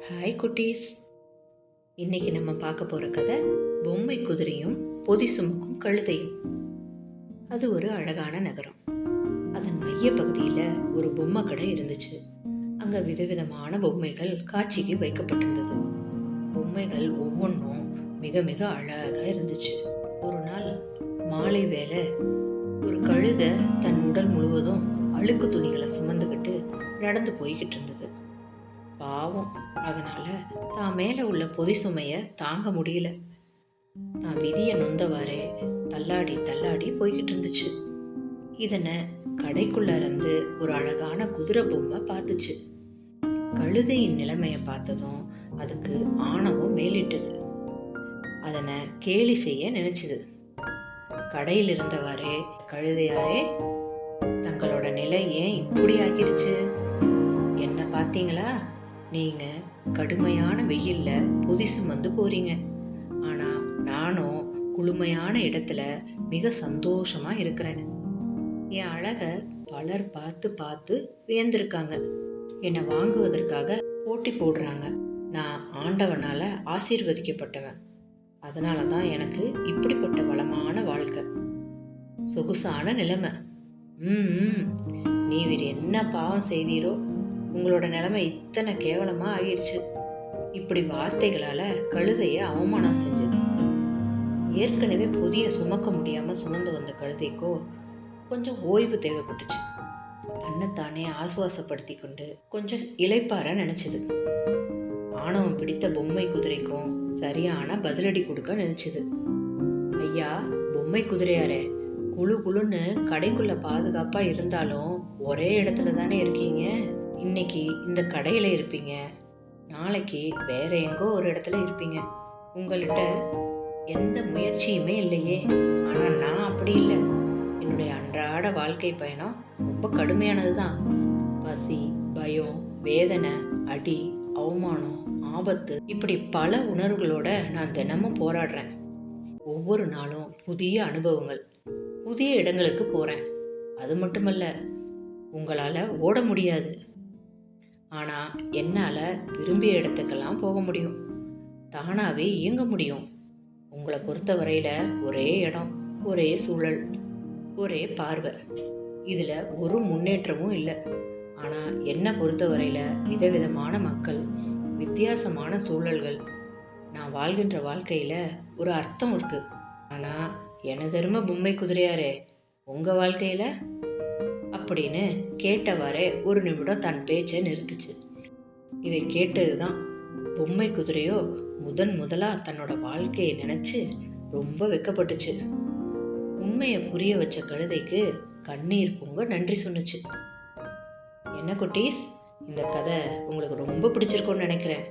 Hi குட்டீஸ். இன்னைக்கு நம்ம பார்க்க போகிற கதை பொம்மை குதிரையும் பொதி சுமக்கும் கழுதையும். அது ஒரு அழகான நகரம். அதன் மைய பகுதியில் ஒரு பொம்மை கடை இருந்துச்சு. அங்கே விதவிதமான பொம்மைகள் காட்சிக்கு வைக்கப்பட்டிருந்தது. பொம்மைகள் ஒவ்வொன்றும் மிக மிக அழகாக இருந்துச்சு. ஒரு நாள் மாலை வேளை ஒரு கழுதை தன் உடல் முழுவதும் அழுக்கு துணிகளை சுமந்துக்கிட்டு நடந்து போய்கிட்டு இருந்தது. பாவம், அதனால தான் மேலே உள்ள பொதி சுமையை தாங்க முடியல. தான் விதியை நொந்தவாறே தள்ளாடி தள்ளாடி போய்கிட்டு இருந்துச்சு. இதனை கடைக்குள்ள இருந்து ஒரு அழகான குதிரை பொம்மை பார்த்துச்சு. கழுதையின் நிலைமையை பார்த்ததும் அதுக்கு ஆணவம் மேலிட்டது. அதனை கேலி செய்ய நினைச்சுது. கடையில் இருந்தவாறே, கழுதையாரே, தங்களோட நிலை ஏன் இப்படி ஆகிடுச்சு? என்ன பார்த்தீங்களா? நீங்க கடுமையான வெயில்ல பொதி சுமந்து போறீங்க. ஆனா நானும் குளுமையான இடத்துல மிக சந்தோஷமா இருக்கிறேன். என் அழக பலர் பார்த்து பார்த்து வியந்திருக்காங்க. என்னை வாங்குவதற்காக போட்டி போடுறாங்க. நான் ஆண்டவனால ஆசீர்வதிக்கப்பட்டவன். அதனால தான் எனக்கு இப்படிப்பட்ட வளமான வாழ்க்கை, சொகுசான நிலைமை. நீர் என்ன பாவம் செய்தீரோ, உங்களோட நிலைமை இத்தனை கேவலமா ஆயிடுச்சு. இப்படி வார்த்தைகளால கழுதைய அவமானம் செஞ்சது. ஏற்கனவே புதிய சுமக்க முடியாம சுமந்து வந்த கழுதைக்கோ கொஞ்சம் ஓய்வு தேவைப்பட்டுச்சு. தன்னைத்தானே ஆசுவாசப்படுத்தி கொண்டு கொஞ்சம் இளைப்பார நினைச்சது. ஆணவம் பிடித்த பொம்மை குதிரைக்கும் சரியான பதிலடி கொடுக்க நினைச்சது. ஐயா, பொம்மை குதிரையாரே, குழு குழுன்னு கடைக்குள்ள பாதுகாப்பா இருந்தாலும் ஒரே இடத்துல தானே இருக்கீங்க. இன்னைக்கு இந்த கடையில் இருப்பீங்க, நாளைக்கு வேற எங்கோ ஒரு இடத்துல இருப்பீங்க. உங்கள்கிட்ட எந்த முயற்சியுமே இல்லையே. ஆனால் நான் அப்படி இல்லை. என்னுடைய அன்றாட வாழ்க்கை பயணம் ரொம்ப கடுமையானது தான். பசி, பயம், வேதனை, அடி, அவமானம், ஆபத்து, இப்படி பல உணர்வுகளோட நான் தினமும் போராடுறேன். ஒவ்வொரு நாளும் புதிய அனுபவங்கள், புதிய இடங்களுக்கு போகிறேன். அது மட்டுமல்ல, உங்களால் ஓட முடியாது. ஆனால் என்னால் விரும்பிய இடத்துக்கெல்லாம் போக முடியும். தானாகவே இயங்க முடியும். உங்களை பொறுத்த வரையில் ஒரே இடம், ஒரே சூழல், ஒரே பார்வை. இதில் ஒரு முன்னேற்றமும் இல்லை. ஆனால் என்னை பொறுத்த வரையில் விதவிதமான மக்கள், வித்தியாசமான சூழல்கள். நான் வாழ்கின்ற வாழ்க்கையில் ஒரு அர்த்தம் இருக்குது. ஆனால் எனதருமை பொம்மை குதிரையாரே, உங்கள் வாழ்க்கையில் அப்படின்னு கேட்டவாறே ஒரு நிமிடம் தன் பேச்சை நிறுத்துச்சு. இதை கேட்டது தான் பொம்மை குதிரையோ முதலாக தன்னோட வாழ்க்கையை நினச்சி ரொம்ப வெக்கப்பட்டுச்சு. உண்மையை புரிய வச்ச கழுதைக்கு கண்ணீர் பொங்க நன்றி சொன்னுச்சு. என்ன குட்டீஸ், இந்த கதை உங்களுக்கு ரொம்ப பிடிச்சிருக்கும்னு நினைக்கிறேன்.